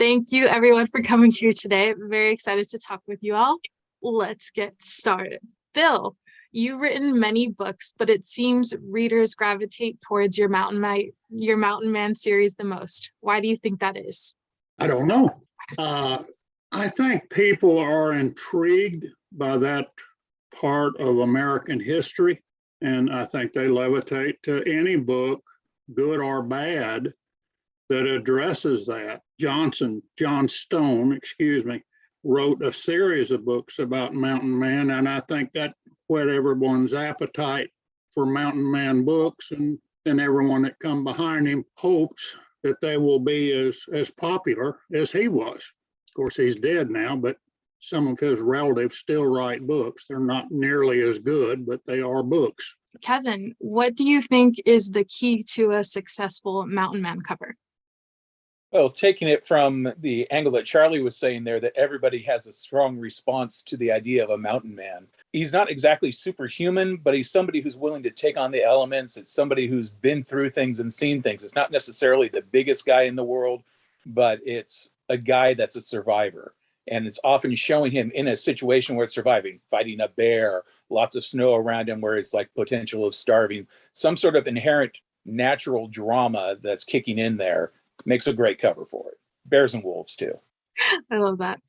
Thank you everyone for coming here today. I'm very excited to talk with you all. Let's get started. Bill, you've written many books, but it seems readers gravitate towards your Mountain Man series the most. Why do you think that is? I don't know. Uh, I think people are intrigued by that part of American history, and I think they levitate to any book, good or bad, that addresses that. John Stone, wrote a series of books about Mountain Man, and I think that whet everyone's appetite for Mountain Man books, and everyone that come behind him hopes that they will be as popular as he was. Of course, he's dead now, but some of his relatives still write books. They're not nearly as good, but they are books. Kevin, what do you think is the key to a successful Mountain Man cover? Well, taking it from the angle that Charlie was saying there, that everybody has a strong response to the idea of a mountain man. He's not exactly superhuman, but he's somebody who's willing to take on the elements. It's somebody who's been through things and seen things. It's not necessarily the biggest guy in the world, but it's a guy that's a survivor. And it's often showing him in a situation where it's surviving, fighting a bear, lots of snow around him where it's like potential of starving, some sort of inherent natural drama that's kicking in there. Makes a great cover for it. Bears and wolves too. I love that.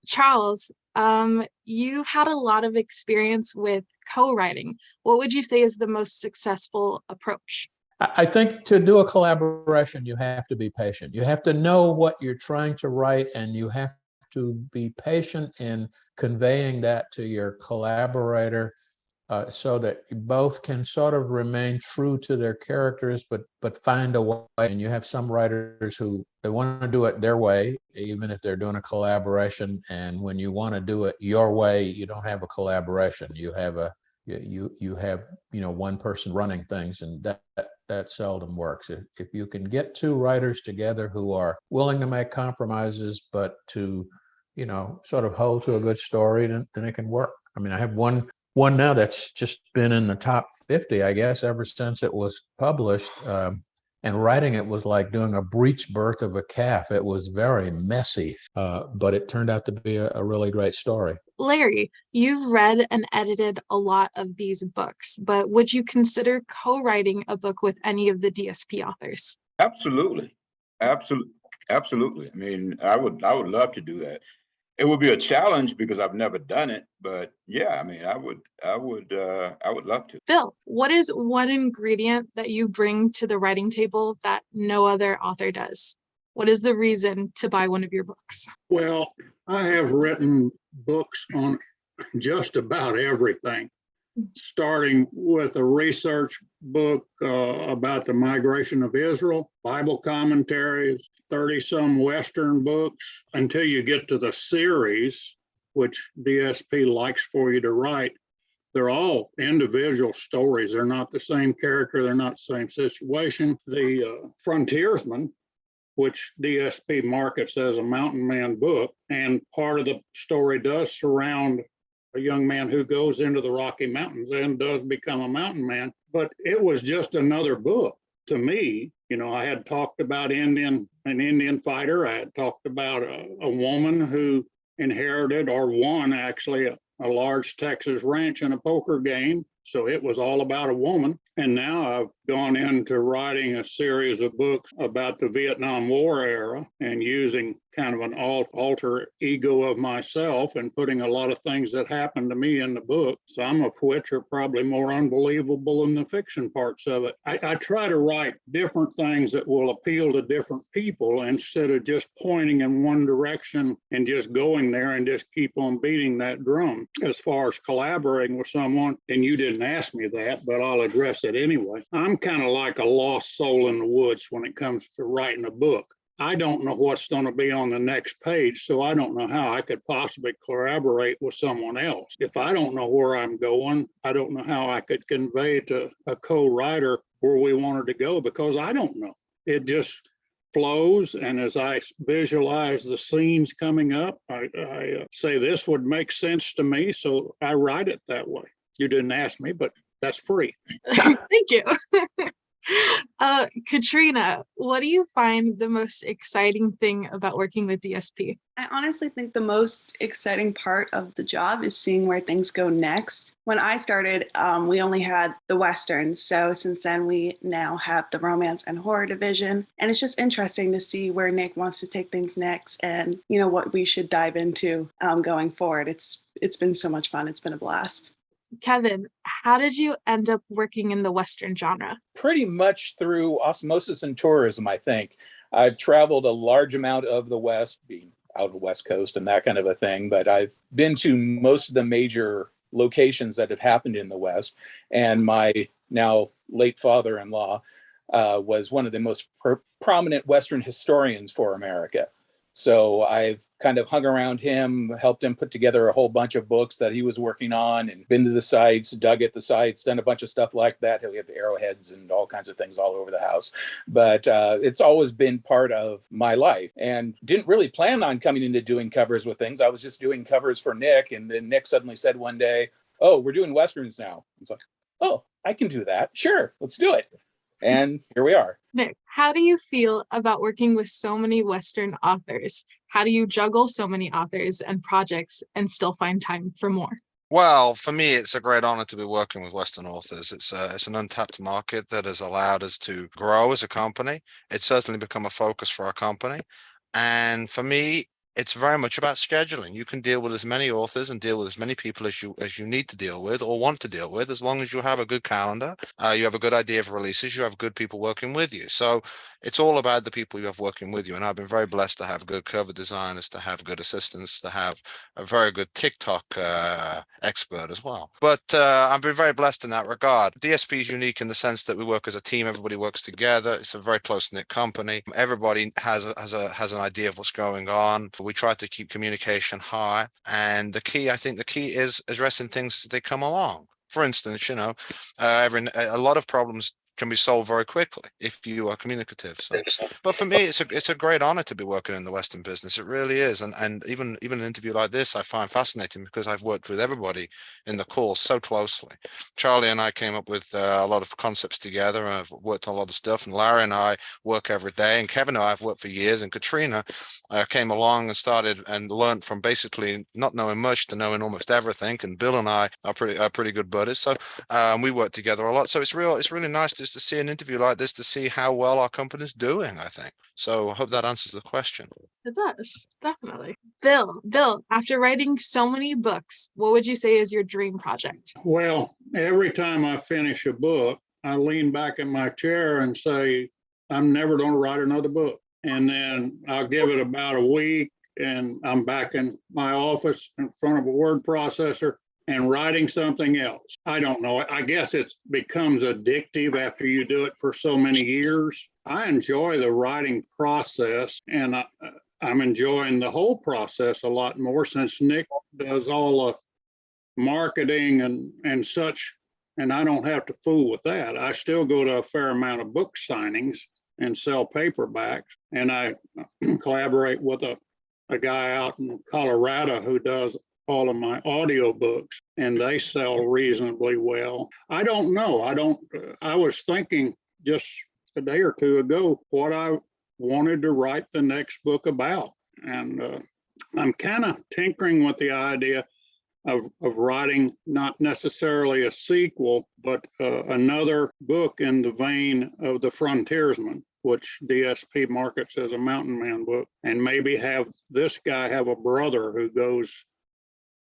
Charles, you've had a lot of experience with co-writing. What would you say is the most successful approach? I think to do a collaboration, you have to be patient. You have to know what you're trying to write, and you have to be patient in conveying that to your collaborator, so that you both can sort of remain true to their characters, but find a way. And you have some writers who they want to do it their way, even if they're doing a collaboration. And when you want to do it your way, you don't have a collaboration. You have one person running things, and that seldom works. If you can get two writers together who are willing to make compromises, but to sort of hold to a good story, then it can work. I mean, I have one now that's just been in the top 50, I guess, ever since it was published. And writing it was like doing a breech birth of a calf. It was very messy, but it turned out to be a really great story. Larry, you've read and edited a lot of these books, but would you consider co-writing a book with any of the DSP authors? Absolutely. Absolutely. I mean, I would love to do that. It would be a challenge because I've never done it, but yeah, I mean, I would love to. Phil, what is one ingredient that you bring to the writing table that no other author does? What is the reason to buy one of your books? Well, I have written books on just about everything, starting with a research book about the migration of Israel, Bible commentaries, 30-some Western books, until you get to the series, which DSP likes for you to write. They're all individual stories. They're not the same character. They're not the same situation. The Frontiersman, which DSP markets as a Mountain Man book, and part of the story does surround a young man who goes into the Rocky Mountains and does become a mountain man. But it was just another book to me. I had talked about an Indian fighter. I had talked about a woman who inherited or won actually a large Texas ranch in a poker game. So it was all about a woman. And now I've gone into writing a series of books about the Vietnam War era and using kind of an alter ego of myself and putting a lot of things that happened to me in the book, some of which are probably more unbelievable than the fiction parts of it. I try to write different things that will appeal to different people instead of just pointing in one direction and just going there and just keep on beating that drum. As far as collaborating with someone, and you didn't ask me that, but I'll address it anyway. I'm kind of like a lost soul in the woods when it comes to writing a book. I don't know what's going to be on the next page, so I don't know how I could possibly collaborate with someone else. If I don't know where I'm going, I don't know how I could convey to a co-writer where we wanted to go, because I don't know. It just flows, and as I visualize the scenes coming up, I say this would make sense to me, so I write it that way. You didn't ask me, but that's free. Thank you. Katrina, what do you find the most exciting thing about working with DSP? I honestly think the most exciting part of the job is seeing where things go next. When I started, we only had the Westerns. So since then, we now have the romance and horror division. And it's just interesting to see where Nick wants to take things next and, you know, what we should dive into going forward. It's been so much fun. It's been a blast. Kevin, how did you end up working in the Western genre? Pretty much through osmosis and tourism, I think. I've traveled a large amount of the West, being out of the West Coast and that kind of a thing, but I've been to most of the major locations that have happened in the West. And my now late father-in-law was one of the most prominent Western historians for America. So I've kind of hung around him, helped him put together a whole bunch of books that he was working on, and been to the sites, dug at the sites, done a bunch of stuff like that. We have arrowheads and all kinds of things all over the house. But it's always been part of my life, and didn't really plan on coming into doing covers with things. I was just doing covers for Nick, and then Nick suddenly said one day, "Oh, we're doing Westerns now." It's like, "Oh, I can do that. Sure, let's do it." And here we are. Nick, how do you feel about working with so many Western authors? How do you juggle so many authors and projects and still find time for more? Well, for me, it's a great honor to be working with Western authors. It's an untapped market that has allowed us to grow as a company. It's certainly become a focus for our company. And for me, it's very much about scheduling. You can deal with as many authors and deal with as many people as you need to deal with or want to deal with, as long as you have a good calendar, you have a good idea of releases, you have good people working with you. So it's all about the people you have working with you. And I've been very blessed to have good cover designers, to have good assistants, to have a very good TikTok expert as well. But I've been very blessed in that regard. DSP is unique in the sense that we work as a team. Everybody works together. It's a very close-knit company. Everybody has an idea of what's going on. We try to keep communication high. And I think the key is addressing things as they come along. For instance, a lot of problems can be solved very quickly if you are communicative. So, but for me, it's a great honor to be working in the Western business. It really is. And even an interview like this, I find fascinating because I've worked with everybody in the call so closely. Charlie and I came up with a lot of concepts together, and I've worked on a lot of stuff. And Larry and I work every day, and Kevin and I have worked for years. And Katrina came along and started and learned from basically not knowing much to knowing almost everything. And Bill and I are pretty good buddies. So we work together a lot. So it's really nice just to see an interview like this to see how well our company's doing, I think. So I hope that answers the question. It does, definitely. Bill, after writing so many books, what would you say is your dream project? Well, every time I finish a book, I lean back in my chair and say, I'm never going to write another book. And then I'll give it about a week and I'm back in my office in front of a word processor and writing something else. I don't know. I guess it becomes addictive after you do it for so many years. I enjoy the writing process, and I'm enjoying the whole process a lot more since Nick does all the marketing and such, and I don't have to fool with that. I still go to a fair amount of book signings and sell paperbacks, and I collaborate with a guy out in Colorado who does all of my audiobooks, and they sell reasonably well. I don't know. I was thinking just a day or two ago what I wanted to write the next book about. And I'm kind of tinkering with the idea of writing not necessarily a sequel, but another book in the vein of The Frontiersman, which DSP markets as a mountain man book, and maybe have this guy have a brother who goes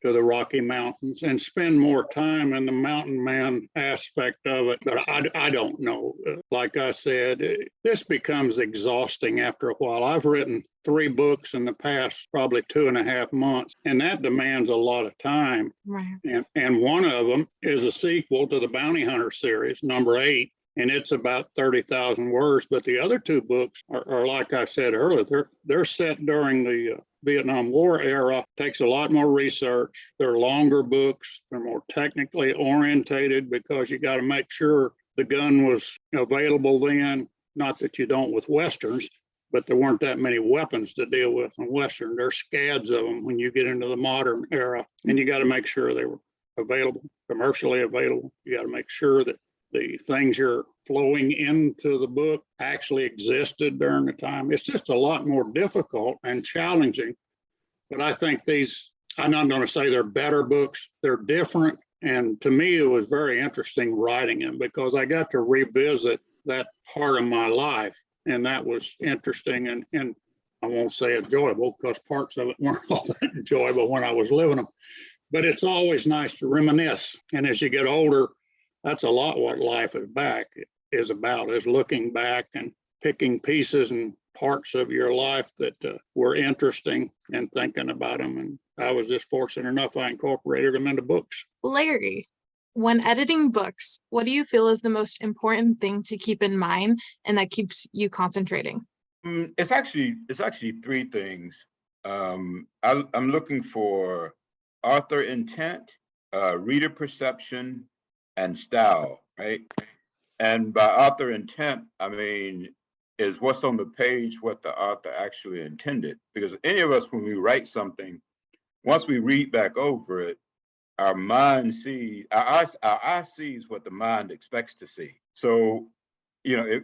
to the Rocky Mountains and spend more time in the mountain man aspect of it. But I don't know. Like I said, this becomes exhausting after a while. I've written 3 books in the past probably 2.5 months, and that demands a lot of time. Right. And one of them is a sequel to the Bounty Hunter series, number 8. And it's about 30,000 words. But the other 2 books are like I said earlier, they're set during the Vietnam War era. Takes a lot more research. They're longer books. They're more technically orientated because you got to make sure the gun was available then. Not that you don't with Westerns, but there weren't that many weapons to deal with in Western. There's scads of them when you get into the modern era, and you got to make sure they were available, commercially available. You got to make sure that the things you're flowing into the book actually existed during the time. It's just a lot more difficult and challenging. But I think I'm not going to say they're better books, they're different. And to me, it was very interesting writing them because I got to revisit that part of my life. And that was interesting. And I won't say enjoyable because parts of it weren't all that enjoyable when I was living them. But it's always nice to reminisce. And as you get older, that's a lot what life is about, is looking back and picking pieces and parts of your life that were interesting and thinking about them. And I was just fortunate enough I incorporated them into books. Larry, when editing books, what do you feel is the most important thing to keep in mind and that keeps you concentrating? It's actually three things. I'm looking for author intent, reader perception, and style, right? And by author intent, I mean, is what's on the page what the author actually intended. Because any of us, when we write something, once we read back over it, our mind sees, our eye sees what the mind expects to see. So, you know,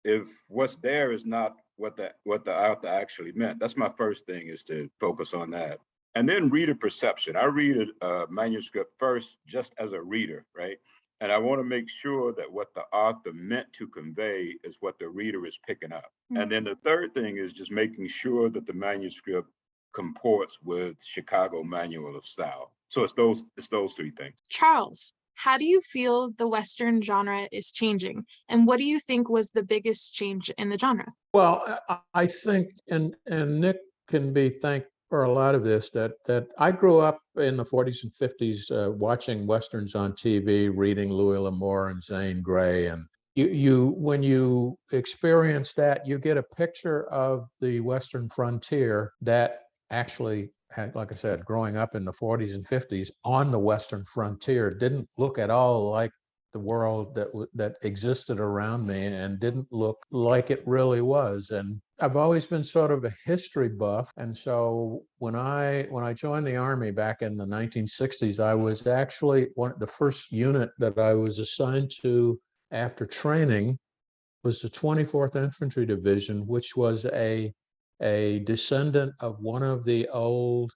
if what's there is not what the author actually meant, that's my first thing, is to focus on that. And then reader perception. I read a manuscript first just as a reader, right? And I want to make sure that what the author meant to convey is what the reader is picking up. Mm-hmm. And then the third thing is just making sure that the manuscript comports with Chicago Manual of Style. So it's those three things. Charles, how do you feel the Western genre is changing? And what do you think was the biggest change in the genre? Well, I think, and Nick can be thanked for a lot of this, that I grew up in the 40s and 50s watching Westerns on TV, reading Louis L'Amour and Zane Grey. And when you experience that, you get a picture of the Western frontier that actually had, like I said, growing up in the 40s and 50s on the Western frontier, didn't look at all like the world that existed around me, and didn't look like it really was. And I've always been sort of a history buff. And so when I joined the Army back in the 1960s, I was actually the first unit that I was assigned to after training was the 24th Infantry Division, which was a descendant of one of the old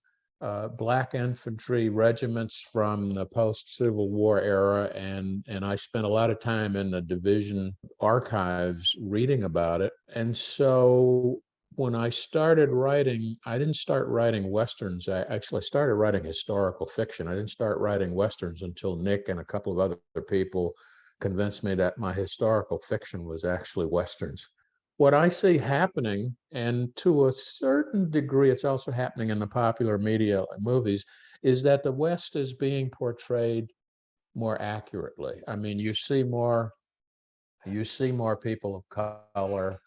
Black infantry regiments from the post-Civil War era, and I spent a lot of time in the division archives reading about it. And so when I started writing, I didn't start writing Westerns. I actually started writing historical fiction. I didn't start writing Westerns until Nick and a couple of other people convinced me that my historical fiction was actually Westerns. What I see happening, and to a certain degree it's also happening in the popular media and movies, is that the West is being portrayed more accurately. I mean, you see more people of color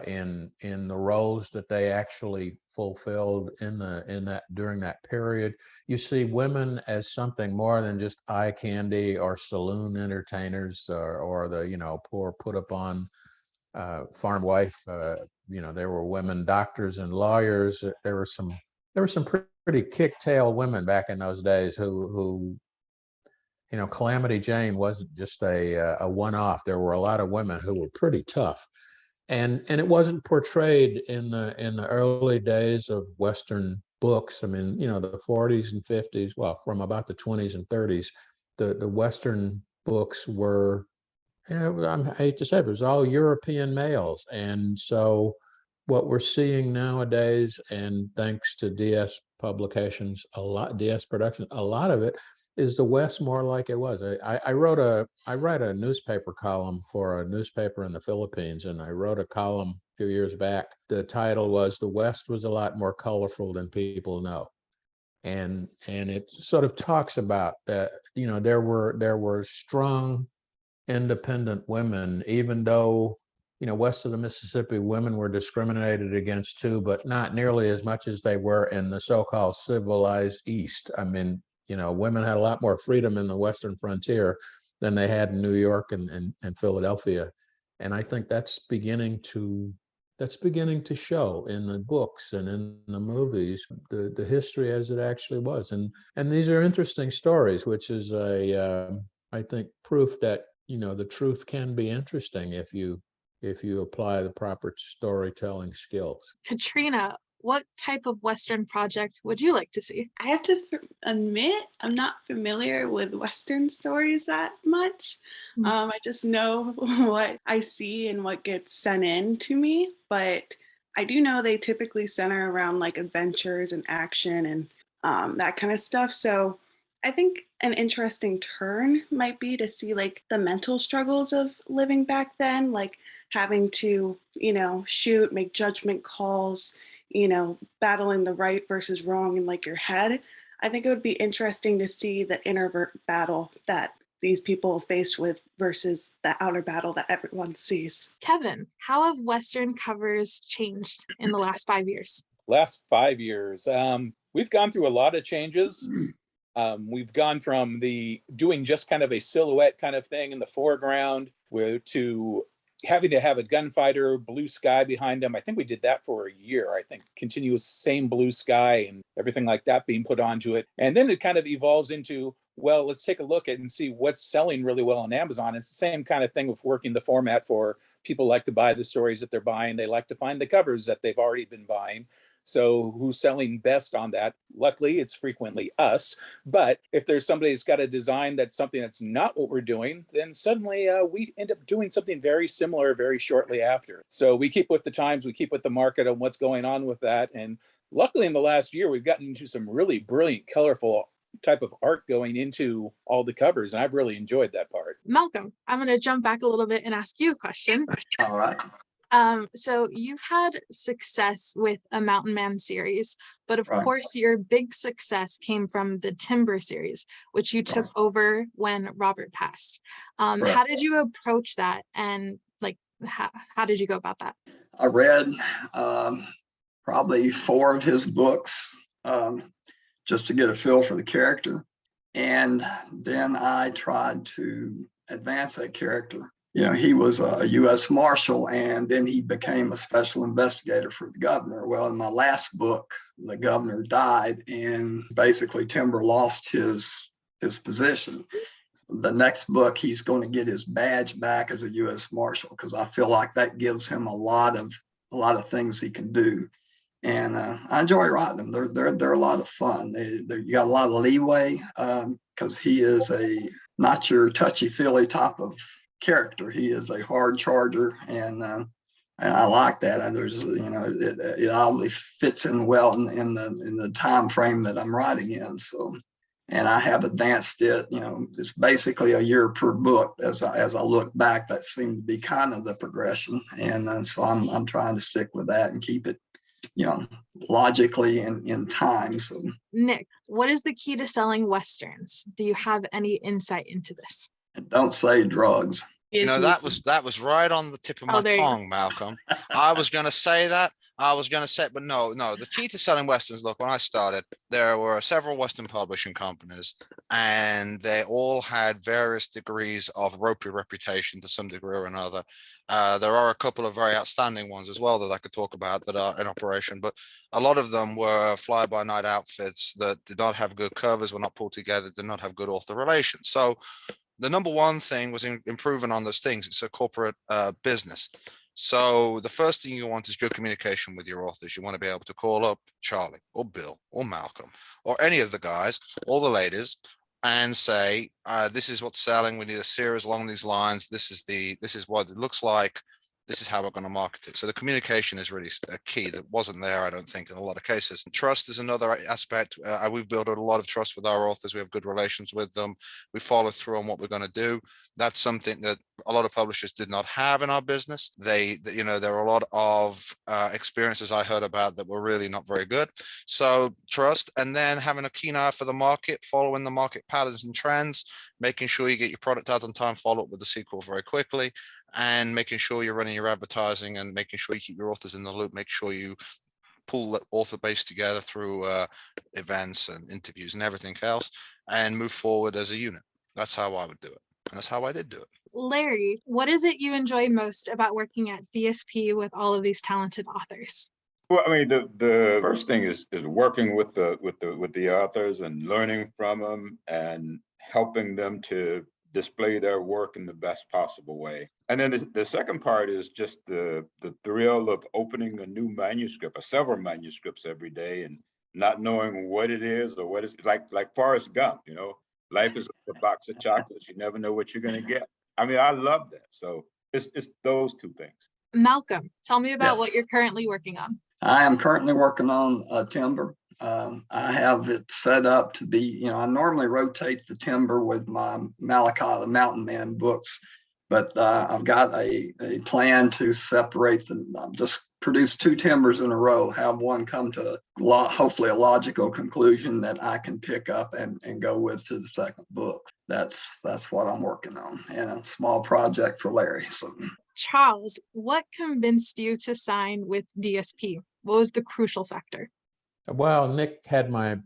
in the roles that they actually fulfilled during that period. You see women as something more than just eye candy or saloon entertainers or the poor put upon farm wife. There were women doctors and lawyers. There were some pretty kick-tail women back in those days who Calamity Jane wasn't just a one-off. There were a lot of women who were pretty tough, and it wasn't portrayed in the early days of Western books. I mean, the 40s and 50s, well, from about the 20s and 30s, the Western books were, I hate to say it was all European males. And so what we're seeing nowadays, and thanks to DS publications, DS production, a lot of it is the West more like it was. I write a newspaper column for a newspaper in the Philippines, and I wrote a column a few years back. The title was "The West was a lot more colorful than people know." And it sort of talks about that, there were strong independent women, even though west of the Mississippi women were discriminated against too, but not nearly as much as they were in the so-called civilized East. I mean, women had a lot more freedom in the Western frontier than they had in New York and Philadelphia. And I think that's beginning to show in the books and in the movies, the history as it actually was. And these are interesting stories, which is I think proof that the truth can be interesting if you apply the proper storytelling skills. Katrina, what type of Western project would you like to see? I have to admit, I'm not familiar with Western stories that much. I just know what I see and what gets sent in to me, but I do know they typically center around like adventures and action and that kind of stuff. So I think an interesting turn might be to see like the mental struggles of living back then, like having to, shoot, make judgment calls, battling the right versus wrong in like your head. I think it would be interesting to see the inner battle that these people faced with versus the outer battle that everyone sees. Kevin, how have Western covers changed in the last 5 years? Last 5 years, we've gone through a lot of changes. We've gone from doing just kind of a silhouette kind of thing in the foreground to having to have a gunfighter, blue sky behind them. I think we did that for a year. I think continuous same blue sky and everything like that being put onto it. And then it kind of evolves into, well, let's take a look at and see what's selling really well on Amazon. It's the same kind of thing with working the format for people like to buy the stories that they're buying. They like to find the covers that they've already been buying. So who's selling best on that? Luckily, it's frequently us. But if there's somebody that's got a design that's something that's not what we're doing, then suddenly we end up doing something very similar very shortly after. So we keep with the times, we keep with the market and what's going on with that. And luckily in the last year, we've gotten into some really brilliant, colorful type of art going into all the covers. And I've really enjoyed that part. Malcolm, I'm going to jump back a little bit and ask you a question. All right. So you've had success with a Mountain Man series, but of Right. course your big success came from the Timber series, which you took over when Robert passed. Right. How did you approach that, and like how did you go about that? I read probably 4 of his books just to get a feel for the character. And then I tried to advance that character. He was a U.S. Marshal, and then he became a special investigator for the governor. Well, in my last book, the governor died, and basically Timber lost his position. The next book, he's going to get his badge back as a U.S. Marshal, because I feel like that gives him a lot of things he can do. And I enjoy writing them. They're a lot of fun. You got a lot of leeway because he is not your touchy-feely type of character. He is a hard charger, and I like that. There's it obviously fits in well in the time frame that I'm writing in. So, and I have advanced it. It's basically a year per book. As I look back, that seemed to be kind of the progression, and so I'm trying to stick with that and keep it logically in time. So, Nick, what is the key to selling Westerns? Do you have any insight into this? don't say drugs. That was right on the tip of my tongue, Malcolm. I was going to say that. But no. The key to selling Westerns, look, when I started, there were several Western publishing companies, and they all had various degrees of ropey reputation to some degree or another. There are a couple of very outstanding ones as well that I could talk about that are in operation, but a lot of them were fly-by-night outfits that did not have good covers, were not pulled together, did not have good author relations. So the number one thing was improving on those things. It's a corporate business. So the first thing you want is good communication with your authors. You want to be able to call up Charlie or Bill or Malcolm or any of the guys, all the ladies, and say, this is what's selling. We need a series along these lines. This is what it looks like. This is how we're going to market it. So the communication is really a key that wasn't there, I don't think, in a lot of cases. Trust is another aspect. We've built a lot of trust with our authors. We have good relations with them. We follow through on what we're going to do. That's something that a lot of publishers did not have in our business. There are a lot of experiences I heard about that were really not very good. So trust, and then having a keen eye for the market, following the market patterns and trends, making sure you get your product out on time, follow up with the sequel very quickly, and making sure you're running your advertising and making sure you keep your authors in the loop, make sure you pull the author base together through events and interviews and everything else, and move forward as a unit. That's how I would do it. And that's how I did do it. Larry, what is it you enjoy most about working at DSP with all of these talented authors? Well, I mean, the first thing is working with the authors and learning from them and helping them to display their work in the best possible way. And then the second part is just the thrill of opening a new manuscript or several manuscripts every day and not knowing what it is or what it's like Forrest Gump, you know, life is like a box of chocolates. You never know what you're going to get. I mean, I love that. So it's those two things. Malcolm, tell me about what Yes. you're currently working on. I am currently working on timber. I have it set up to be, you know, I normally rotate the timber with my Malachi, the Mountain Man books, but I've got a plan to separate them, just produce 2 timbers in a row, have one come to hopefully a logical conclusion that I can pick up and go with to the second book. That's what I'm working on, and a small project for Larry. So. Charles, what convinced you to sign with DSP? What was the crucial factor? Well, Nick had my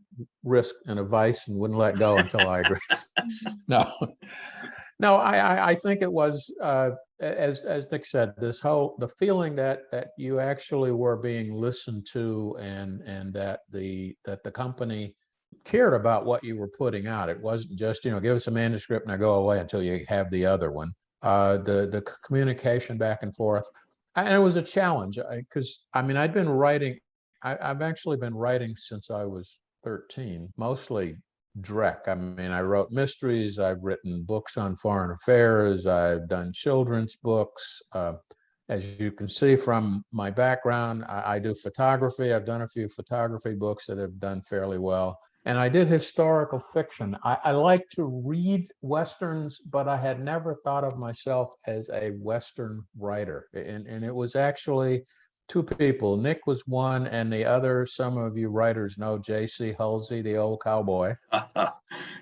wrist in a vice and wouldn't let go until I agreed. No, I think it was, as Nick said, the feeling that you actually were being listened to, and that the company cared about what you were putting out. It wasn't just, you know, give us a manuscript and I go away until you have the other one. The communication back and forth, and it was a challenge because I mean I'd been writing. I've actually been writing since I was 13, mostly Drek. I mean, I wrote mysteries, I've written books on foreign affairs, I've done children's books. As you can see from my background, I do photography. I've done a few photography books that have done fairly well. And I did historical fiction. I like to read Westerns, but I had never thought of myself as a Western writer. And it was actually 2 people. Nick was one, and the other, some of you writers know, J.C. Halsey, the old cowboy.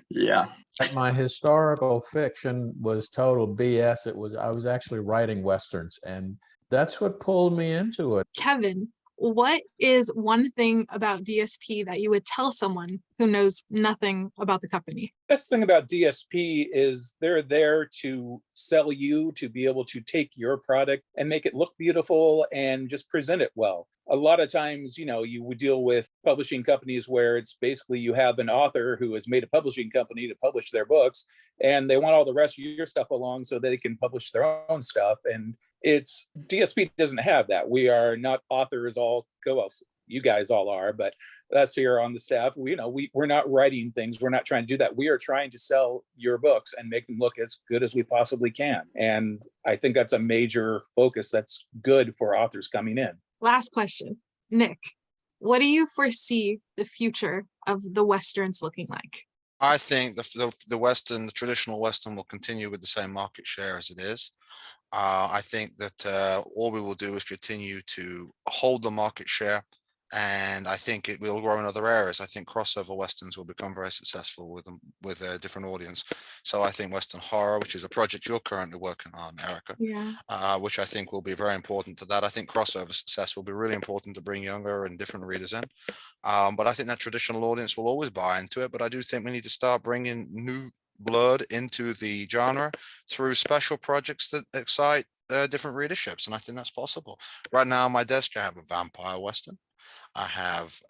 Yeah. But my historical fiction was total BS. I was actually writing Westerns, and that's what pulled me into it. Kevin, what is one thing about DSP that you would tell someone who knows nothing about the company? Best thing about DSP is they're there to sell you, to be able to take your product and make it look beautiful and just present it well. A lot of times, you know, you would deal with publishing companies where it's basically you have an author who has made a publishing company to publish their books, and they want all the rest of your stuff along so they can publish their own stuff. And it's DSP doesn't have that. We are not authors all go, well, you guys all are, but us here on the staff, we're not writing things. We're not trying to do that. We are trying to sell your books and make them look as good as we possibly can. And I think that's a major focus that's good for authors coming in. Last question, Nick, what do you foresee the future of the Westerns looking like? I think the traditional Western will continue with the same market share as it is. I think that all we will do is continue to hold the market share, and I think it will grow in other areas. I think crossover Westerns will become very successful with a different audience. So I think Western horror, which is a project you're currently working on, Erika, which I think will be very important to that. I think crossover success will be really important to bring younger and different readers in. But I think that traditional audience will always buy into it. But I do think we need to start bringing new blood into the genre through special projects that excite different readerships, and I think that's possible. Right now on my desk I have a vampire Western, I have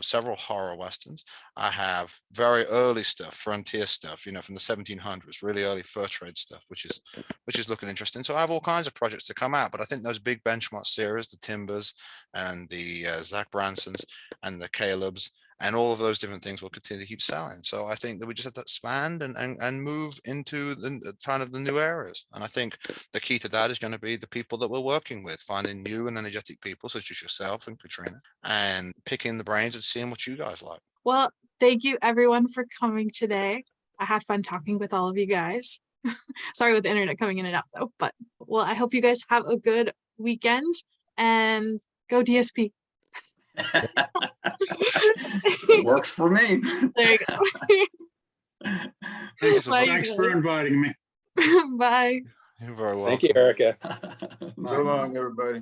several horror Westerns, I have very early stuff, frontier stuff, you know, from the 1700s, really early fur trade stuff, which is looking interesting. So I have all kinds of projects to come out, but I think those big benchmark series, the Timbers and the Zach Bransons and the Caleb's and all of those different things will continue to keep selling. So I think that we just have to expand and move into the kind of the new areas. And I think the key to that is going to be the people that we're working with, finding new and energetic people such as yourself and Katrina, and picking the brains and seeing what you guys like. Well, thank you everyone for coming today. I had fun talking with all of you guys. Sorry with the internet coming in and out though, but well, I hope you guys have a good weekend and go DSP. It works for me. There you go. Thanks for inviting me. Bye. You're very welcome. Thank you, Erika. So long, everybody.